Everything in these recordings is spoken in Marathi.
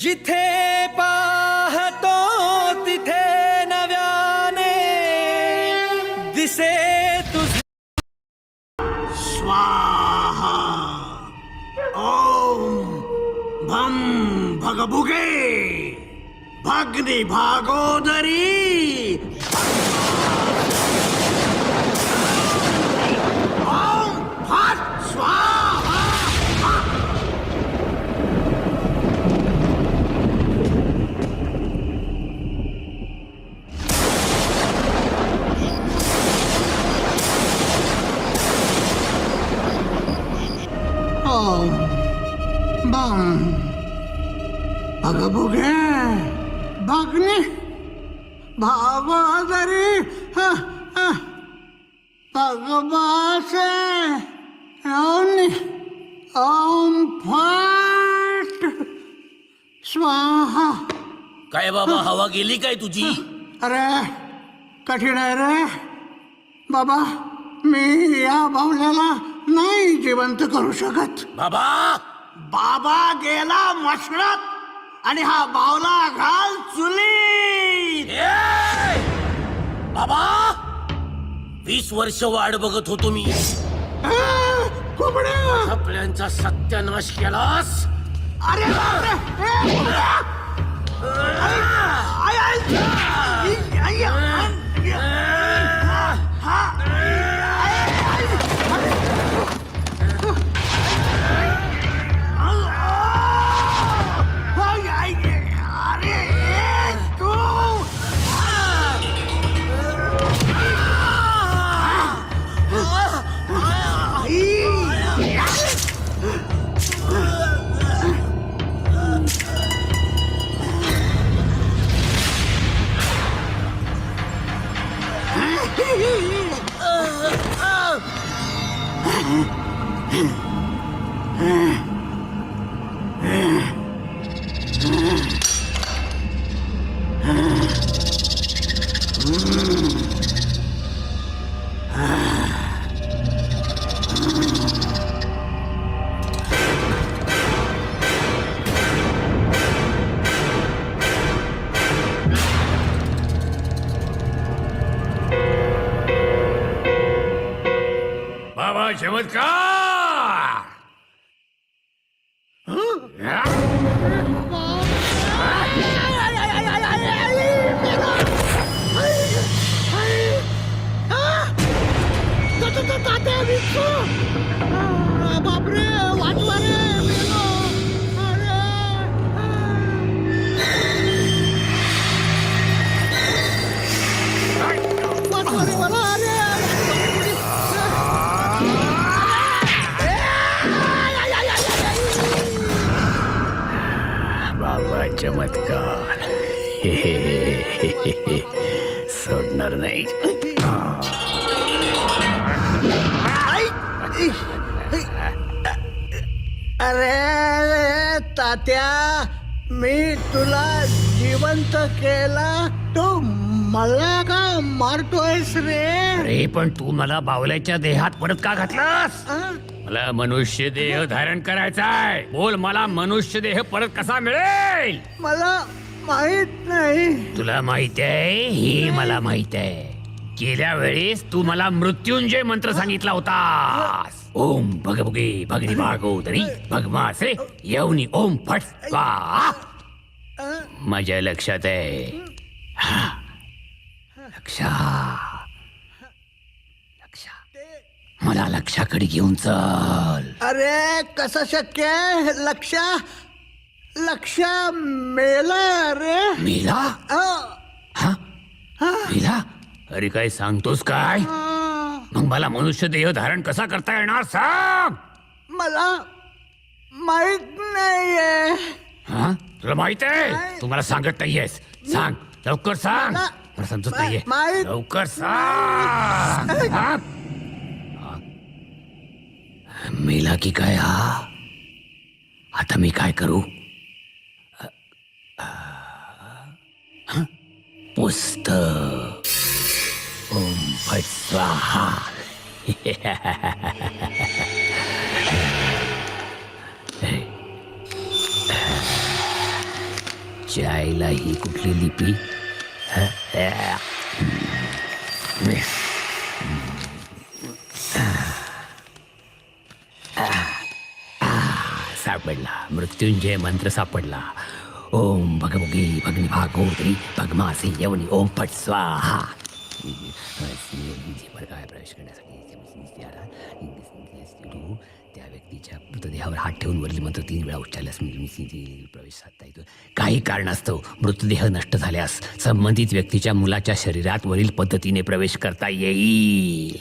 जिथे पाहतो तिथे नव्याने दिसे तुझ स्वाहा ओम भम भगभुगे भग्नि भागोदरी ओम फट स्वाहा ओम बम भगभुगे भग्नि भागोदरी भगवासे ओम फट स्वाहा. काय बाबा हवा गेली काय तुझी? अरे कठीण आहे रे बाबा, मी या बावल्याला नाही जिवंत करू शकत. बाबा बाबा गेला मशळात आणि हा बावला घाल चुलीत. बाबा 20 वर्ष वाट बघत होतो मी. कोंबड्या. आपल्यांचा सत्यानाश केलास. अरे बापरे. कोंबड्या. आई, आई, आई, आई, बाबा चमत्कार. बापरे वाचवा रे. बाबा चमत्कार. सोडणार नाही. अरे तात्या, मी तुला जिवंत केला, तू मला का मारतोयस रे? अरे पण तू मला बावल्याच्या देहात परत का घातलास? आ? मला मनुष्य देह धारण करायचाय. बोल, मला मनुष्य देह परत कसा मिळेल? मला माहित नाही. तुला माहित आहे? हे मला माहित आहे. गेल्या वेळेस तू मला मृत्युंजय मंत्र सांगितला होतास. ओम भगभुगे भगनी भागोदरी भगमासे यवनी ओम फट स्वाहा. माझ्या लक्षात आहे. मला लक्षाकडे घेऊन चल. अरे कसं शक्य आहे? लक्ष मेला रे. मेला? मेला? अरे काय सांगतोस काय? मग मला मनुष्य देह धारण कसा करता येणार सांग. मला माहित नाहीये. हा, तुला माहित आहे? नाही. तू मला सांगत नाहीयेस. सांग लवकर सांग. मला समजत नाहीये. माहित. लवकर सांग. हा? मेला की काय हा? आता मी काय करू? पुस्तक. ओम फट स्वाहा. आईला ही कुठली लिपी? सापडला, मृत्युंजय मंत्र सापडला. ओम भगमुगी भगनी भागोदरी भगमासी यवनी ओम पट स्वाहा. प्रवेश करण्यासाठी त्या व्यक्तीच्या मृतदेहावर हात ठेवून वरील मंत्र 3 वेळा उच्चारल्यास प्रवेश साधता येतो. काही कारणास्तव मृतदेह नष्ट झाल्यास संबंधित व्यक्तीच्या मुलाच्या शरीरात वरील पद्धतीने प्रवेश करता येईल.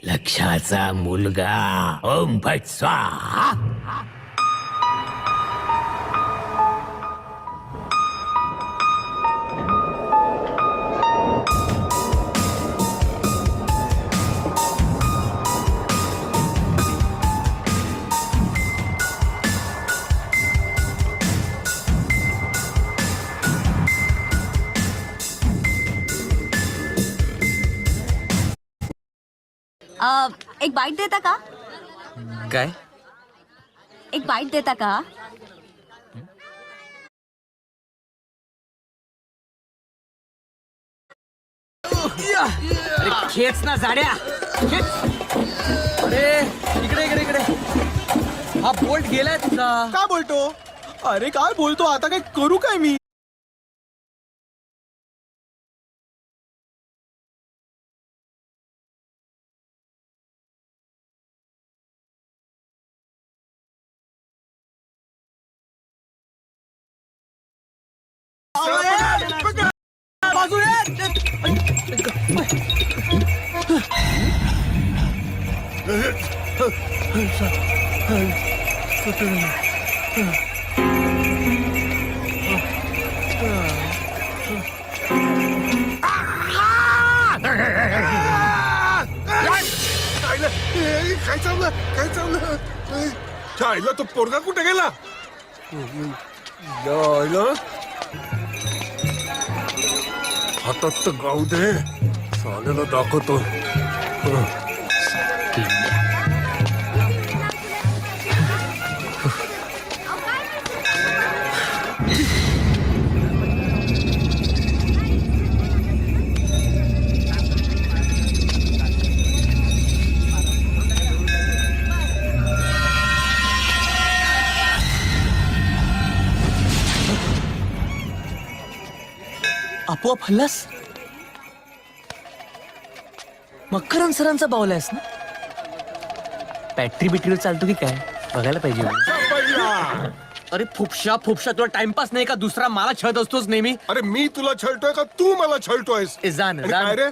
लक्षाचा मुलगा ओम भट स्वाहा. एक बाईट देता का? काय? एक बाईट देता का? अरे खेच ना जाड्या, खेच. अरे इकडे इकडे इकडे. हा बोल्ट गेलाय तुझा. काय बोलतो? अरे काय बोलतो आता? काय करू काय मी? काय चाललं? काय चाललं? आईला तो पोरगा कुठे गेला? आईला हातात तर गाऊ दे, साल्याला दाखवतो. आपोआप हल्लास? मकरन सरांचा बावलायस ना? बॅटरी बिटरीवर चालतो की काय बघायला पाहिजे. अरे फुपशा फुपशा, तुला टाइमपास नाही का? दुसरा मला छळत असतोच नेहमी. अरे मी तुला छळतोय का तू मला छळतोयस? ए, जा ना, आणि जा काय ना. रे,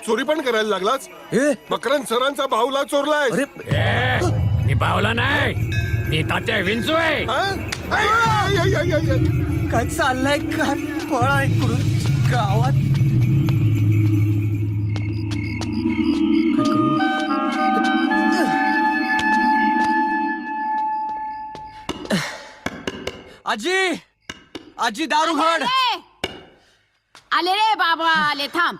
चोरी पण करायला लागलाच? ए, मकरन सरांचा भाऊला चोरलाय. अरे मी पावला नाही, मी तात्या विंचू आहे. काय चाललंय? काय पळा इकडून गावात. काय करू? आजी, आजी दारू घड. आले रे बाबा, आले. थांब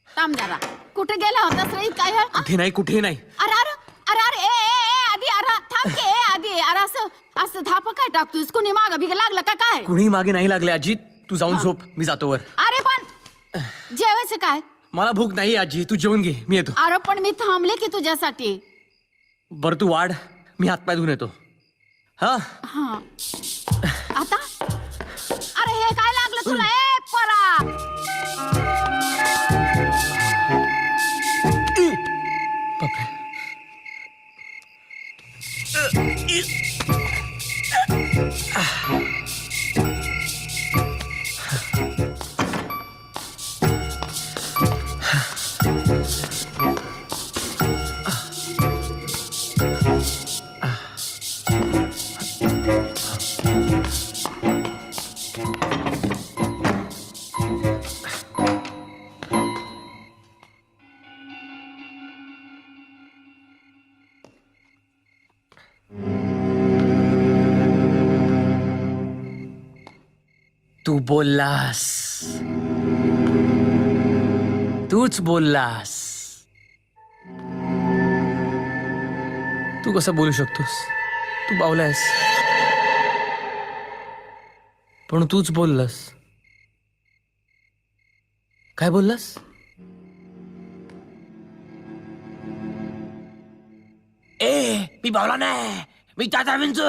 थांब जरा. कुठे गेला होतास रे? काय वेळ? कुठे नाही, कुठे नाही. अरे अरे अरे अरे ए, ए, ए, आधी अरे थांब की. आधी अरे असं असं धाप काय टाकतोस? कुणी माग बिग लागलं का काय? कुणी मागे नाही लागले आजी. तू जाऊन झोप, मी जातो वर. अरे पण जेवायचं काय? मला भूक नाही आजी, तू जेवून घे, मी येतो. अरे पण मी थांबले की तुझ्यासाठी. बरं तू वाढ, मी हातपाय धुवून येतो. हा हा आता अरे हे काय लागलं तुला? ए परा, बापरे. तू बोललास, तूच बोललास. तू कसं बोलू शकतोस? तू बावलायस. पण तूच बोललास. काय बोललास? मी बावला नाही, मी तात्या विंचू.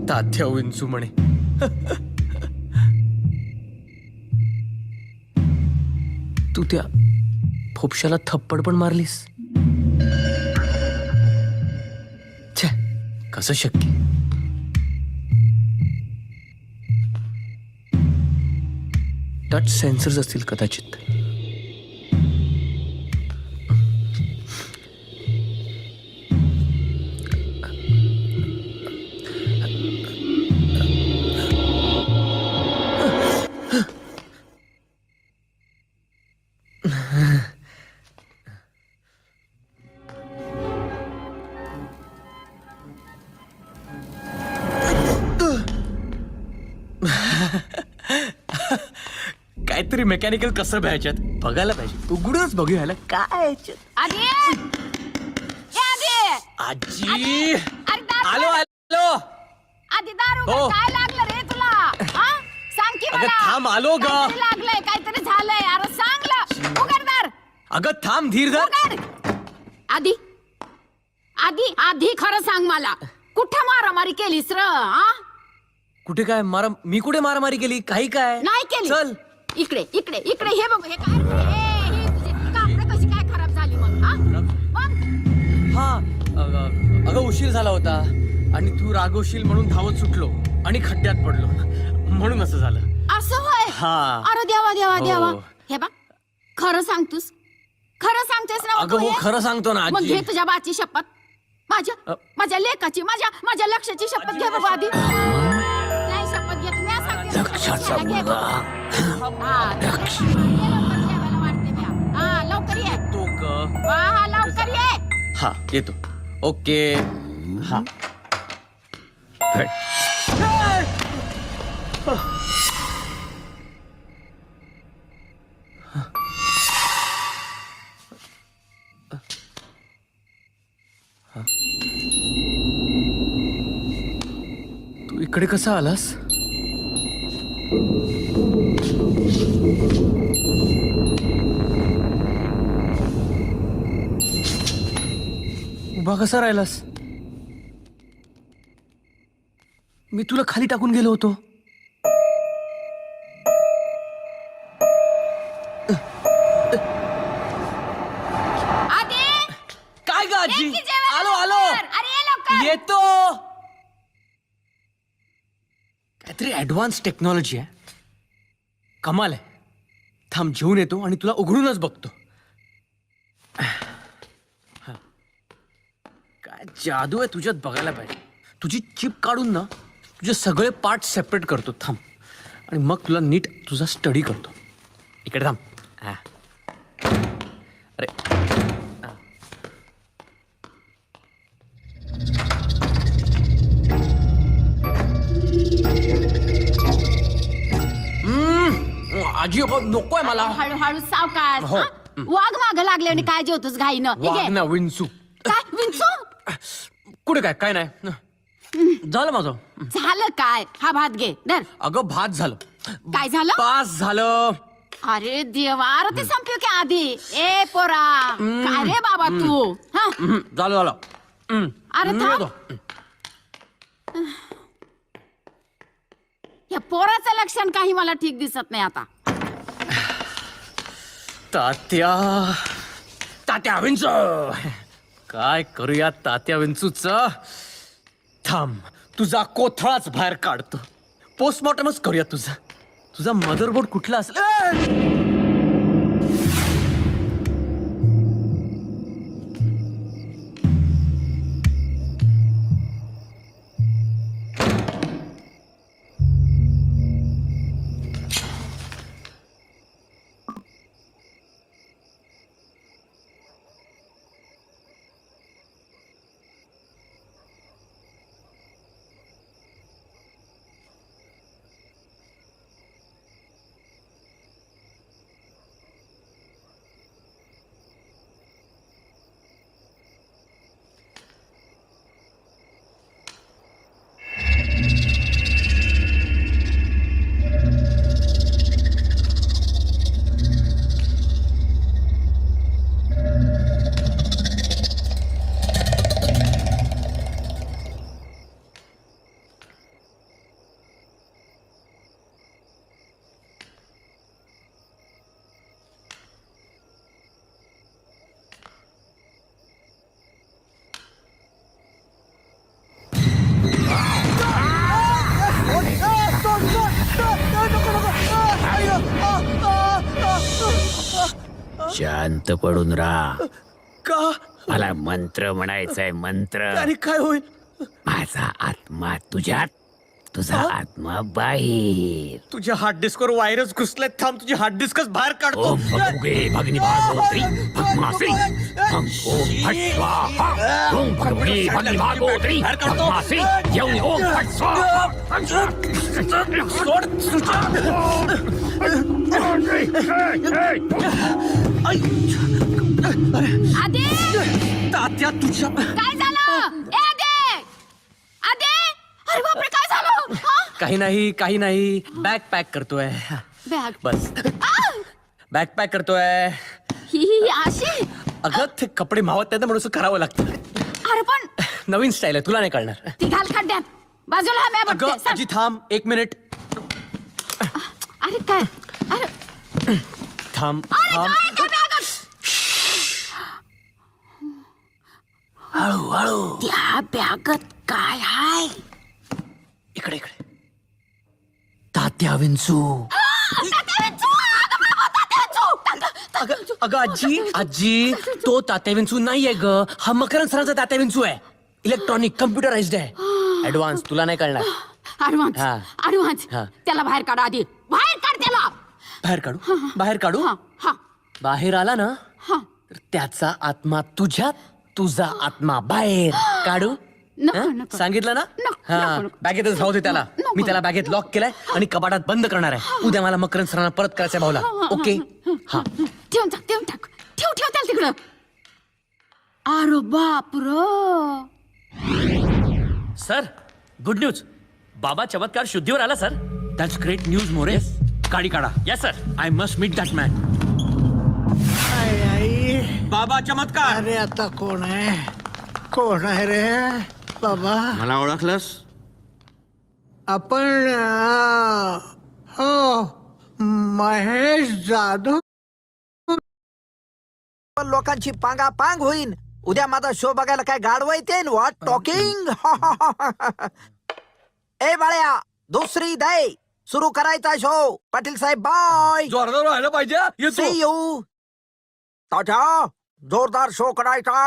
तात्या विंचू म्हणे. तू त्या फोपशाला थप्पड पण मारलीस. छे, कसं शक्य? टच सेन्सर्स असतील कदाचित. काहीतरी मेकॅनिकल कसं ह्याच्यात बघायला पाहिजे. उघडूनच बघूया ह्याला काय याच्यात. आधी ए आधी आजी अरे दारू आलो उघड. आलो. आधी दारू हो. उघड. काय लागलं रे तुला हा? सांग की अगं मला. थांब, आलो ग. काहीतरी लागलंय, काहीतरी झालंय. अरे सांगलं उघडदार अगं थांब, धीर धर. उघड. आधी आधी आधी खरं सांग मला, कुठं मारामारी केलीस र? हा? कुठे काय मी कुठे मारामारी केली? काही काय नाही केली. चल. इकडे इकडे इकडे हे बघ. हे काय रे? हे तुझी कापडं कशी काय खराब झाली मग? हा? मग हा अगं उशीर झाला होता आणि तू रागवशील म्हणून धावत सुटलो आणि खड्ड्यात पडलो, म्हणून असं झालं. असं होय? हा. अरे देवा देवा हो. देवा. हे बघ, खरं सांगतोस? खरं सांगतेस ना? अगं हो, खरं सांगतो ना मग आजी. घे तुझ्या बाची शपथ. माझ्या लेकाची, माझ्या लक्षाची शपथ घे बाबा आधी. नाही शपथ घे. तुम्ही सांगते लक्षाचा घे मुलगा. बाबा. हा, लवकर जेवायला वाटते मी. हा, लवकर ये. तो ग. हा लवकर ये. हा येतो. ओके. हा तू इकडे कसा आलास? उभा कसा राहिलास? मी तुला खाली टाकून गेलो होतो. आधी काय ग आजी? ये की जेवायला आलो आलो. लवकर. अरे ये लवकर. येतो. काहीतरी ऍडव्हान्स टेक्नॉलॉजी आहे. कमाल आहे. थांब जेवून येतो आणि तुला उघडूनच बघतो. काय जादू आहे तुझ्यात बघायला पाहिजे. तुझी चिप काढून ना तुझे सगळे पार्ट सेपरेट करतो. थांब आणि मग तुला नीट तुझा स्टडी करतो. इकडे थांब. हा. अरे आजी नकोय मला. हळूहळू सावकाश. हो. हा? वाघ माग लागले आणि काय जेवतोस घाईनं? हे वाघ घे. ना विंचू. काय विंचू? कुठे काय काय नाही झालं माझं. झालं काय? हा भात घे धर. अगं भात झालं. काय झालं? पास झालं. अरे देवा. अरे ते संपलं की आधी. ए पोरा, काय रे बाबा तू? हा? झालं झालं. अरे थांब. या पोराचं लक्षण काही मला ठीक दिसत नाही आता. तात्या तात्या विंचू. काय करूया तात्या विंचूच? थांब तुझा कोथळाच बाहेर काढतो. पोस्टमॉर्टमच करूया तुझा मदरबोर्ड कुठला असेल. शांत पडून राहा. का मला मंत्र म्हणायचंय, मंत्र. आणि काय होईल? माझा आत्मा तुझ्यात, तुझा आत्मा बाहेर. तुझ्या हार्ड डिस्कवर व्हायरस घुसलाय. थांब, तुझी हार्ड डिस्कच बाहेर काढतो. ओम भगभुगे भगनिभागोत्री भगमासी हम ओम फट स्वाहा. ओम भगभुगे भगनिभागोत्री भगमासी येऊन ओम फट स्वाहा. आदे तात्या तुझ्या काय झालं? ए आदे, आदे, अरे बापरे, काय झालं? हा? काही नाही. बॅग पॅक करतोय. बॅग. बस आ! बॅग पॅक करतोय. ही अशी. अगं ते कपडे मावत नाही, म्हणून असं करावं लागतं. अरे पण नवीन स्टाईल आहे, तुला नाही कळणार. ती घाल खड्ड्यात. बाजूला हा, मी अगं बघते. सांग. आजी थांब 1 मिनिट. अरे काय? अरे थांब अरे थांब. काय त्या बॅगात? हळू. त्या बॅगात काय आहे? इकडे तात्या विंचू. अगं आजी तो तात्या विंचू नाहीये ग. हा मकरंद सरांचा तात्या विंचू आहे. इलेक्ट्रॉनिक कम्प्युटराइज्ड आहे. ऍडव्हान्स, तुला नाही कळणार. ऍडव्हान्स, हा. ऍडव्हान्स. हा. त्याला बाहेर काढा आधी. बाहेर काढ त्याला. बाहेर काढू. हा हा बाहेर आला ना हा. तर त्याचा आत्मा तुझ्यात, तुझा आत्मा बाहेर काढू. नको, हं? नको. सांगितलं ना? नको, हा, नको. बॅगेतच राहू दे त्याला. नको. मी त्याला बॅगेत लॉक केलाय आणि कपाटात बंद करणार आहे. उद्या मला मकरंद सरांना परत करायचंय भाऊला. ओके. हा. ठेवून टाक. ठेव त्याला तिकडं. अरे बापर. Sir, good news. Baba Chamatkar शुद्धीवर आला sir. That's great news More. गाडी काढा. Yes sir. I must meet that man. आई बाबा चमत्कार. अरे आता कोण आहे रे बाबा? मला ओळखलंस? आपण हो, महेश जाधव. लोकांची पांगापांग होईन. उद्या माझा शो बघायला काय गाडवा येते? What talking. ए बाळ्या, दुसरी दे. सुरू करायचा शो. पाटील साहेब बाय. जोरदार व्हायला पाहिजे. C you. तात्या, जोरदार शो करायचा.